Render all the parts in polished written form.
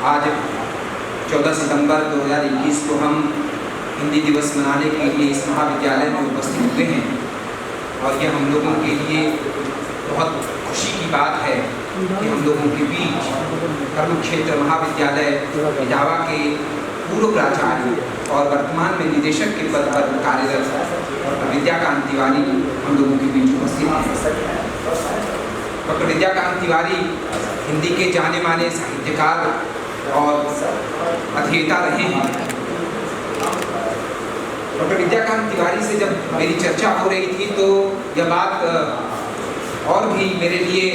आज 14 सितंबर 2021 को हम हिंदी दिवस मनाने के लिए इस महाविद्यालय में उपस्थित हुए हैं और यह हम लोगों के लिए बहुत खुशी की बात है कि हम लोगों के बीच कर्मक्षेत्र महाविद्यालय इटावा के पूर्व प्राचार्य और वर्तमान में निदेशक के पद पर कार्यरत विद्याकांत तिवारी हम लोगों के बीच उपस्थित हैं। डॉक्टर विद्याकांत तिवारी हिंदी के जाने माने साहित्यकार और अध्येता रहे हैं। डॉक्टर विद्याकांत तिवारी से जब मेरी चर्चा हो रही थी तो यह बात और भी मेरे लिए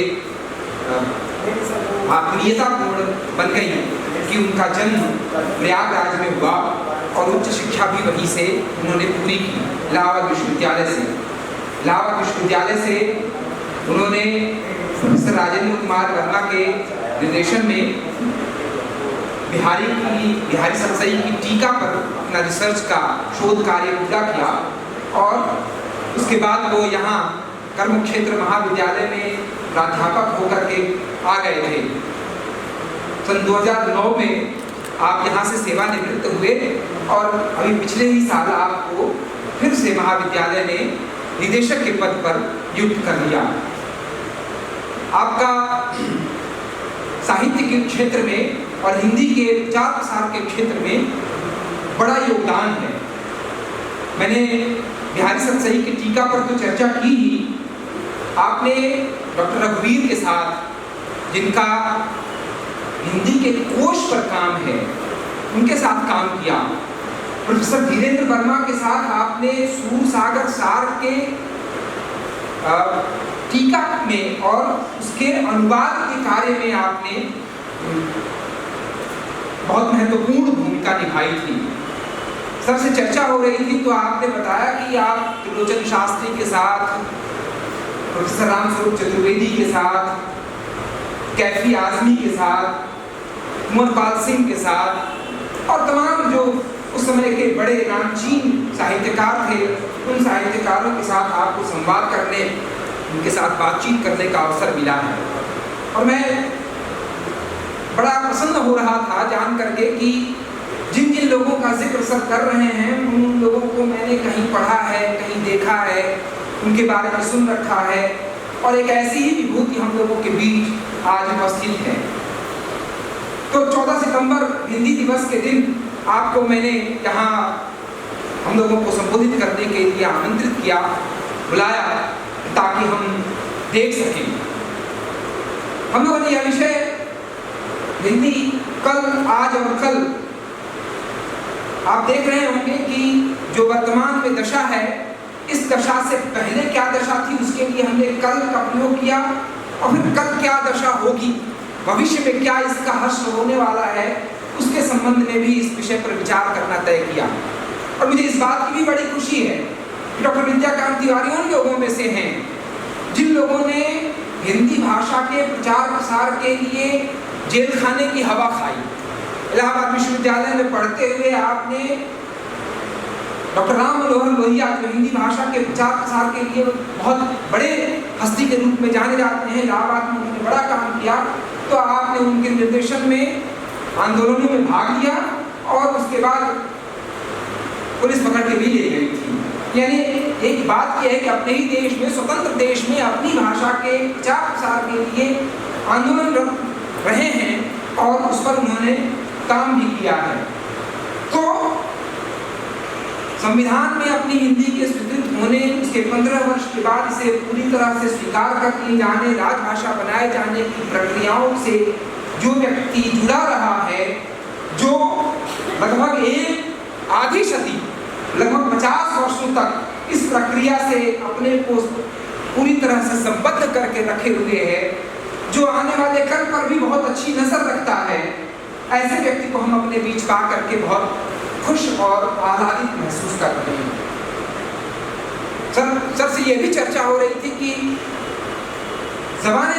प्रियतापूर्ण बन गई कि उनका जन्म प्रयागराज में हुआ और उच्च शिक्षा भी वहीं से उन्होंने पूरी की, इलाहाबाद विश्वविद्यालय से उन्होंने प्रोफेसर राजेंद्र कुमार वर्मा के निर्देशन में बिहारी सरसई की टीका पर अपना रिसर्च का शोध कार्य पूरा किया और उसके बाद वो यहाँ कर्मक्षेत्र महाविद्यालय में प्राध्यापक होकर के आ गए थे। सन 2009 में आप यहाँ से सेवानिवृत्त हुए और अभी पिछले ही साल आपको फिर से महाविद्यालय ने निदेशक के पद पर नियुक्त कर लिया। आपका साहित्य के क्षेत्र में और हिंदी के प्रचार प्रसार के क्षेत्र में बड़ा योगदान है। मैंने बिहारी सरसई की टीका पर तो चर्चा की ही, आपने डॉक्टर रघुवीर के साथ, जिनका हिंदी के कोश पर काम है, उनके साथ काम किया। प्रोफेसर धीरेन्द्र वर्मा के साथ आपने सूरसागर सार के टीका में और उसके अनुवाद के कार्य में आपने बहुत महत्वपूर्ण भूमिका निभाई थी। सबसे चर्चा हो रही थी तो आपने बताया कि आप त्रिलोचन शास्त्री के साथ, प्रोफेसर रामस्वरूप चतुर्वेदी के साथ, कैफी आजमी के साथ, कुंवरपाल सिंह के साथ और तमाम जो उस समय के बड़े नामचीन साहित्यकार थे, उन साहित्यकारों के साथ आपको संवाद करने, उनके साथ बातचीत करने का अवसर मिला है। और मैं बड़ा प्रसन्न हो रहा था जान करके कि जिन जिन लोगों का जिक्र सब कर रहे हैं उन लोगों को मैंने कहीं पढ़ा है, कहीं देखा है, उनके बारे में सुन रखा है और एक ऐसी ही विभूति हम लोगों के बीच आज उपस्थित है। तो 14 सितंबर हिंदी दिवस के दिन आपको मैंने यहाँ हम लोगों को संबोधित करने के लिए आमंत्रित किया, बुलाया ताकि हम देख सकें। हम लोगों ने यह विषय हिंदी कल, आज और कल आप देख रहे होंगे कि जो वर्तमान में दशा है, इस दशा से पहले क्या दशा थी उसके लिए हमने कल का प्रयोग किया और फिर कल क्या दशा होगी, भविष्य में क्या इसका हर्ष होने वाला है, उसके संबंध में भी इस विषय पर विचार करना तय किया। और मुझे इस बात की भी बड़ी खुशी है कि डॉक्टर विद्याकांत तिवारी उन लोगों में से हैं जिन लोगों ने हिंदी भाषा के प्रचार प्रसार के लिए जेल खाने की हवा खाई। इलाहाबाद विश्वविद्यालय में पढ़ते हुए आपने डॉक्टर राम मनोहर लोहिया, जो हिंदी भाषा के प्रचार प्रसार के लिए बहुत बड़े हस्ती के रूप में जाने जाते हैं, इलाहाबाद में उन्होंने बड़ा काम किया, तो आपने उनके निर्देशन में आंदोलनों में भाग लिया और उसके बाद पुलिस पकड़ के भी ले गई थी। यानी एक बात यह है कि अपने ही देश में, स्वतंत्र देश में अपनी भाषा के प्रचार प्रसार के लिए आंदोलन रहे हैं और उस पर उन्होंने काम भी किया है। तो संविधान में अपनी हिंदी के स्वीकृत होने, उसके 15 वर्ष के बाद इसे पूरी तरह से स्वीकार कर लिए जाने, राजभाषा बनाए जाने की प्रक्रियाओं से जो व्यक्ति जुड़ा रहा है, जो लगभग एक आधी सदी, लगभग 50 वर्षों तक इस प्रक्रिया से अपने को पूरी तरह से संबद्ध करके रखे हुए है, जो आने वाले कल पर भी बहुत अच्छी नजर रखता है, ऐसे व्यक्ति को हम अपने बीच पा करके बहुत खुश और आह्लादित महसूस कर रहे हैं। सर से यह भी चर्चा हो रही थी कि ज़बाने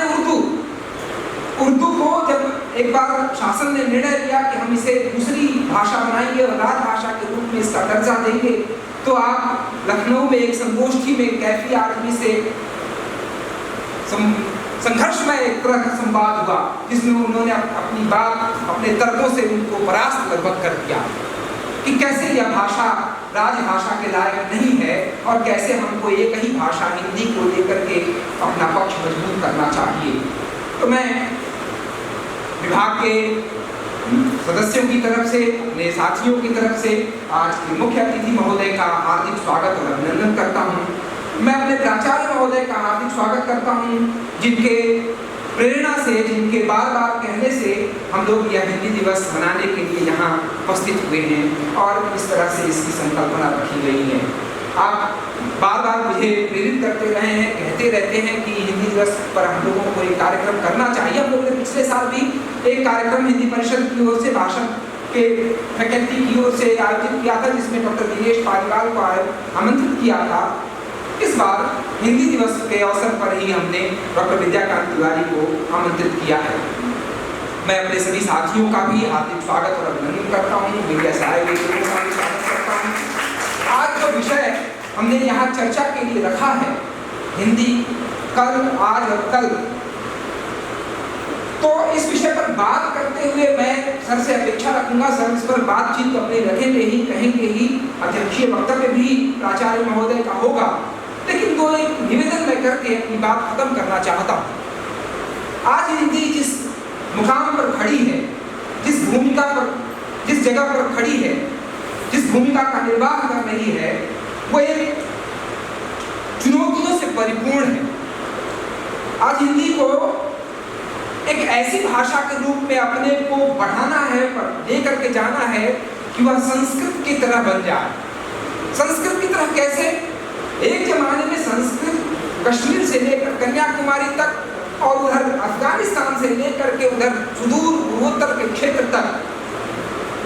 उर्दू को जब एक बार शासन ने निर्णय लिया कि हम इसे दूसरी भाषा बनाएंगे और राजभाषा के रूप में इसका दर्जा देंगे, तो आप लखनऊ में एक संगोष्ठी में कैफी आदमी से संघर्षमय एक तरह का संवाद हुआ जिसमें उन्होंने अपनी बात अपने तर्कों से उनको परास्त लगभग कर दिया कि कैसे यह भाषा राजभाषा के लायक नहीं है और कैसे हमको एक ही भाषा हिंदी को लेकर के अपना पक्ष मजबूत करना चाहिए। तो मैं विभाग के सदस्यों की तरफ से, अपने साथियों की तरफ से आज के मुख्य अतिथि महोदय का हार्दिक स्वागत और अभिनंदन करता हूँ। मैं अपने प्राचार्य महोदय का हार्दिक स्वागत करता हूँ जिनके प्रेरणा से, जिनके बार बार कहने से हम लोग यह हिंदी दिवस मनाने के लिए यहाँ उपस्थित हुए हैं और इस तरह से इसकी संकल्पना रखी गई है। आप बार बार मुझे प्रेरित करते रहे हैं, कहते रहते हैं कि हिंदी दिवस पर हम लोगों को एक कार्यक्रम करना चाहिए। हम लोगों ने पिछले साल भी एक कार्यक्रम हिंदी परिषद की ओर से, भाषण के फैकल्टी की ओर से आयोजित किया था जिसमें डॉक्टर दिनेश पालीवाल को आमंत्रित किया था। इस बार हिंदी दिवस के अवसर पर ही हमने डॉक्टर विद्याकांत तिवारी को आमंत्रित किया है। मैं अपने सभी साथियों का भी हार्दिक स्वागत और अभिनंदन करता हूँ, मीडिया से आए हुए लोगों का भी स्वागत करता हूँ। आज जो विषय हमने यहाँ चर्चा के लिए रखा है, हिंदी कल, आज और कल, तो इस विषय पर बात करते हुए मैं सर से अपेक्षा रखूंगा, सर इस पर बातचीत तो अपने रखेंगे ही, कहेंगे ही, अध्यक्षीय वक्तव्य भी प्राचार्य महोदय का होगा, लेकिन वो एक निवेदन मैं करके अपनी बात खत्म करना चाहता हूँ। आज हिंदी जिस मुकाम पर खड़ी है, जिस भूमिका पर, जिस जगह पर खड़ी है, जिस भूमिका का निर्वाह कर रही है, वो एक चुनौतियों से परिपूर्ण है। आज हिंदी को एक ऐसी भाषा के रूप में अपने को बढ़ाना है, लेकर के जाना है कि वह संस्कृत की तरह बन जाए। संस्कृत की तरह कैसे? एक जमाने में संस्कृत कश्मीर से लेकर कन्याकुमारी तक और उधर अफगानिस्तान से लेकर के उधर सुदूर पूर्वोत्तर के क्षेत्र तक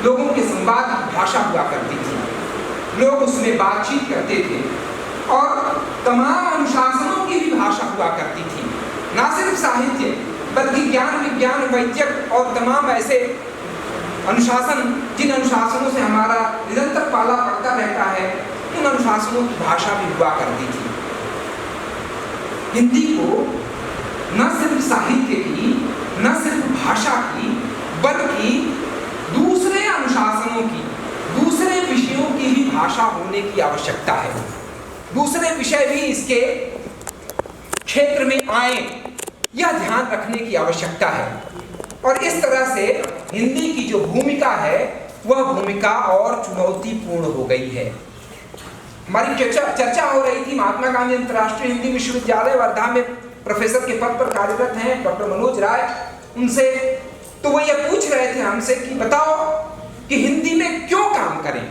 लोगों के संवाद की भाषा हुआ करती थी। लोग उसमें बातचीत करते थे और तमाम अनुशासनों की भी भाषा हुआ करती थी। ना सिर्फ साहित्य बल्कि ज्ञान, विज्ञान, वैज्ञानिक और तमाम ऐसे अनुशासन, जिन अनुशासनों से हमारा निरंतर पाला पड़ता रहता है, उन अनुशासनों की भाषा भी हुआ करती थी। हिंदी को न सिर्फ साहित्य की, न सिर्फ भाषा की, बल्कि दूसरे अनुशासनों की, दूसरे विषयों की भी भाषा होने की आवश्यकता है। दूसरे विषय भी इसके क्षेत्र में आए, यह ध्यान रखने की आवश्यकता है। और इस तरह से हिंदी की जो भूमिका है, वह भूमिका और चुनौतीपूर्ण हो गई है। हमारी चर्चा हो रही थी, महात्मा गांधी अंतर्राष्ट्रीय हिंदी विश्वविद्यालय वर्धा में प्रोफेसर के पद पर कार्यरत हैं डॉक्टर मनोज राय, उनसे तो वो ये पूछ रहे थे हमसे कि बताओ कि हिंदी में क्यों काम करें,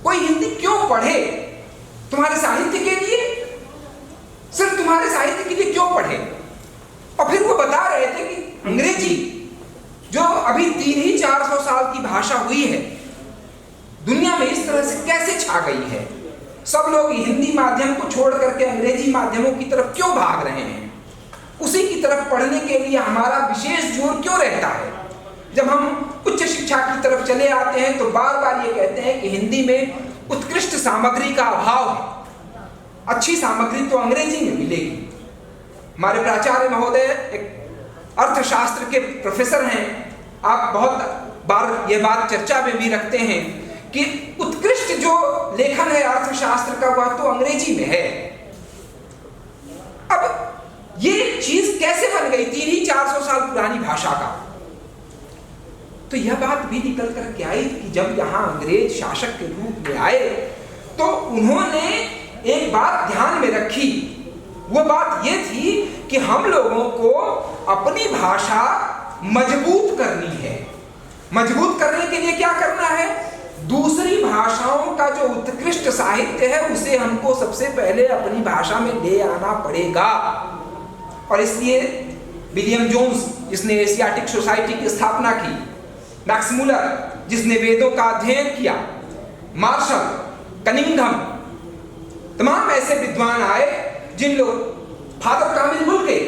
कोई हिंदी क्यों पढ़े, तुम्हारे साहित्य के लिए, सिर्फ तुम्हारे साहित्य के लिए क्यों पढ़े। और फिर वो बता रहे थे कि अंग्रेजी जो अभी 300-400 साल की भाषा हुई है, दुनिया में इस तरह से कैसे छा गई है। सब लोग हिंदी माध्यम को छोड़ करके अंग्रेजी माध्यमों की तरफ क्यों भाग रहे हैं, उसी की तरफ पढ़ने के लिए हमारा विशेष जोर क्यों रहता है। जब हम उच्च शिक्षा की तरफ चले आते हैं तो बार बार ये कहते हैं कि हिंदी में उत्कृष्ट सामग्री का अभाव है, अच्छी सामग्री तो अंग्रेजी में मिलेगी। हमारे प्राचार्य महोदय एक अर्थशास्त्र के प्रोफेसर हैं, आप बहुत बार ये बात चर्चा में भी रखते हैं कि उत्कृष्ट जो लेखन है अर्थशास्त्र का, वह तो अंग्रेजी में है। अब ये चीज कैसे बन गई 300-400 साल पुरानी भाषा का? तो यह बात भी निकल कर के आई कि जब यहाँ अंग्रेज शासक के रूप में आए तो उन्होंने एक बात ध्यान में रखी। वो बात ये थी कि हम लोगों को अपनी भाषा मजबूत करनी है। मजबूत करने के लिए क्या करना है? दूसरी भाषाओं का जो उत्कृष्ट साहित्य है उसे हमको सबसे पहले अपनी भाषा में ले आना पड़ेगा। और इसलिए विलियम जोन्स जिसने एशियाटिक सोसाइटी की स्थापना की, मैक्स मुलर जिसने वेदों का अध्ययन किया, मार्शल, कनिंघम, तमाम ऐसे विद्वान आए जिन लोग, फादर कामिल मुल्के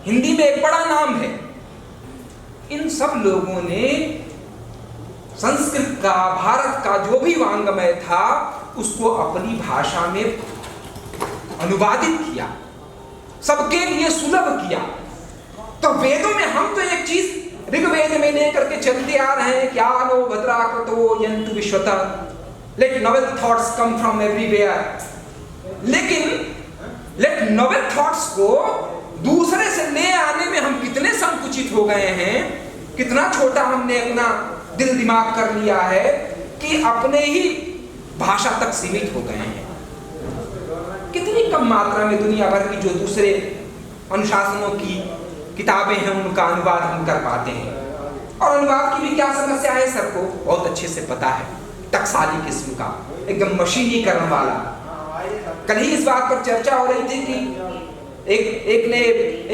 हिंदी में एक बड़ा नाम है, इन सब लोगों ने संस्कृत का, भारत का जो भी वांग्मय था उसको अपनी भाषा में अनुवादित किया, सबके लिए सुलभ किया। तो वेदों में हम तो एक चीज ऋग्वेद में लेकर के चलते आ रहे हैं, क्या नो भद्राकृतो यन्तु विश्वतः, let noble thoughts come from everywhere. लेकिन लेट नोवेल थॉट्स को दूसरे से ले आने में हम कितने संकुचित हो गए हैं, कितना छोटा हमने अपना दिल दिमाग कर लिया है कि अपने ही भाषा तक सीमित हो गए हैं। कितनी कम मात्रा में दुनिया भर की जो दूसरे अनुशासनों की किताबें हैं उनका अनुवाद हम कर पाते हैं। और अनुवाद की भी क्या समस्या है सबको बहुत अच्छे से पता है, टकसाली किस्म का, एकदम मशीनीकरण वाला। कल ही इस बात पर चर्चा हो रही थी कि एक ने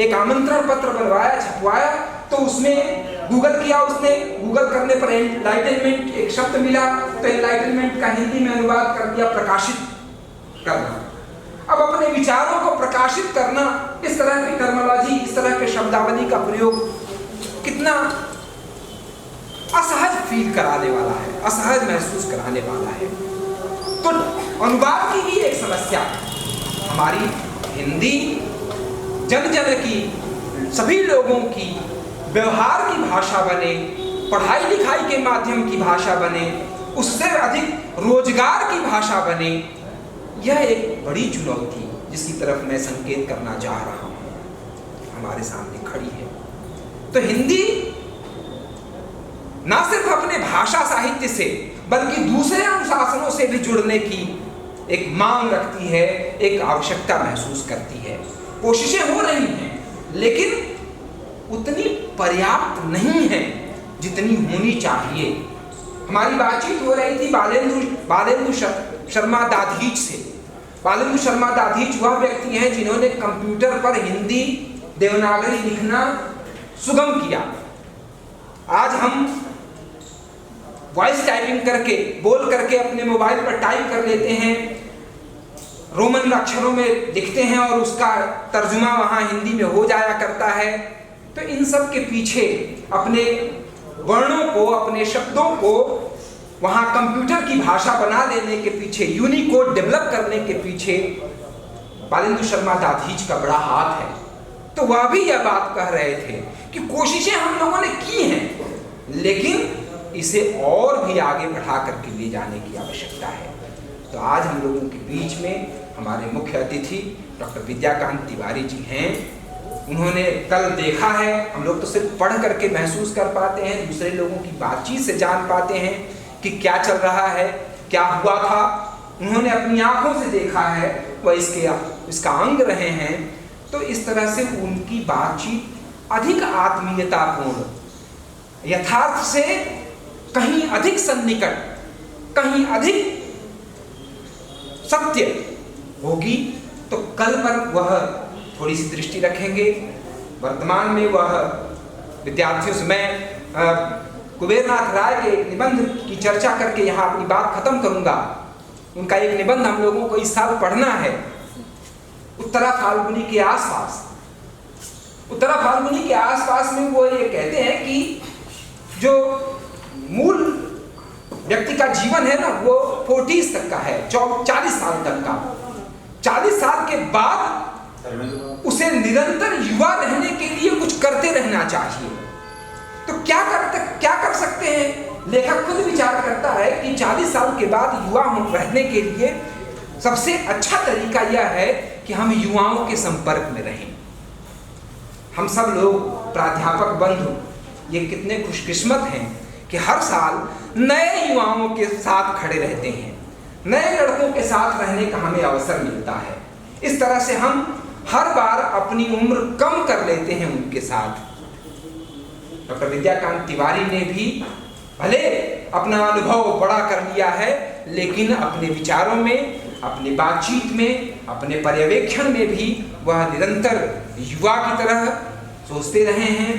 एक आमंत्रण पत्र बनवाया, छपवाया, तो उसमें गूगल किया, उसने गूगल करने पर एनलाइटनमेंट एक शब्द मिला, तो एनलाइटनमेंट का हिंदी में अनुवाद कर दिया प्रकाशित करना। अब अपने विचारों को प्रकाशित करना, इस तरह की टर्मिनोलॉजी, इस तरह के शब्दावली का प्रयोग कितना असहज फील कराने वाला है, असहज महसूस कराने वाला है। तो अनुवाद की भी एक समस्या, हमारी हिंदी जन जन की, सभी लोगों की व्यवहार की भाषा बने, पढ़ाई लिखाई के माध्यम की भाषा बने, उससे अधिक रोजगार की भाषा बने, यह एक बड़ी चुनौती जिसकी तरफ मैं संकेत करना चाह रहा हूं, हमारे सामने खड़ी है। तो हिंदी ना सिर्फ अपने भाषा साहित्य से बल्कि दूसरे अनुशासनों से भी जुड़ने की एक मांग रखती है, एक आवश्यकता महसूस करती है। कोशिशें हो रही हैं लेकिन उतनी पर्याप्त नहीं है जितनी होनी चाहिए। हमारी बातचीत हो रही थी बालेंदु शर्मा दाधीच से। बालेंदु शर्मा दाधीच वह व्यक्ति हैं जिन्होंने कंप्यूटर पर हिंदी देवनागरी लिखना सुगम किया। आज हम वॉइस टाइपिंग करके, बोल करके अपने मोबाइल पर टाइप कर लेते हैं, रोमन अक्षरों में लिखते हैं और उसका तर्जुमा वहाँ हिंदी में हो जाया करता है। तो इन सब के पीछे अपने वर्णों को, अपने शब्दों को वहाँ कंप्यूटर की भाषा बना देने के पीछे, यूनिकोड डेवलप करने के पीछे बालेंदु शर्मा दाधीच का बड़ा हाथ है। तो वह भी यह बात कह रहे थे कि कोशिशें हम लोगों ने की हैं लेकिन इसे और भी आगे बढ़ा करके ले जाने की आवश्यकता है। तो आज हम लोगों के बीच में हमारे मुख्य अतिथि डॉक्टर विद्याकांत तिवारी जी हैं। उन्होंने कल देखा है, हम लोग तो सिर्फ पढ़ करके महसूस कर पाते हैं, दूसरे लोगों की बातचीत से जान पाते हैं कि क्या चल रहा है, क्या हुआ था। उन्होंने अपनी आंखों से देखा है, वह इसका अंग रहे हैं। तो इस तरह से उनकी बातचीत अधिक आत्मीयतापूर्ण, यथार्थ से कहीं अधिक सन्निकट, कहीं अधिक सत्य होगी। तो कल पर वह थोड़ी सी दृष्टि रखेंगे। वर्तमान में वह विद्यार्थियों से, मैं कुबेरनाथ राय के एक निबंध की चर्चा करके यहाँ अपनी बात खत्म करूँगा। उनका एक निबंध हम लोगों को इस साल पढ़ना है, उत्तरा फाल्गुनी के आसपास। उत्तरा फाल्गुनी के आसपास में वो ये कहते हैं कि जो मूल व्यक्ति का जीवन है ना, वो 40s तक का है, 40 साल तक का। 40 साल के बाद उसे निरंतर युवा रहने के लिए कुछ करते रहना चाहिए। तो क्या कर सकते हैं? लेखक खुद विचार करता है कि 40 साल के बाद युवा रहने के लिए सबसे अच्छा तरीका यह है कि हम युवाओं के संपर्क में रहें। हम सब लोग प्राध्यापक बंधु ये कितने खुशकिस्मत हैं कि हर साल नए युवाओं के साथ खड़े रहते हैं, नए लड़कों के साथ रहने का हमें अवसर मिलता है। इस तरह से हम हर बार अपनी उम्र कम कर लेते हैं उनके साथ। डॉक्टर विद्याकांत तिवारी ने भी भले अपना अनुभव बड़ा कर लिया है, लेकिन अपने विचारों में, अपनी बातचीत में, अपने पर्यवेक्षण में भी वह निरंतर युवा की तरह सोचते रहे हैं,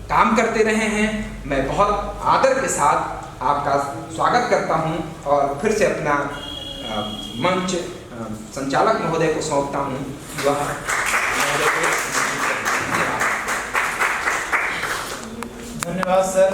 काम करते रहे हैं। मैं बहुत आदर के साथ आपका स्वागत करता हूं और फिर से अपना मंच संचालक महोदय को सौंपता हूं। वह धन्यवाद सर।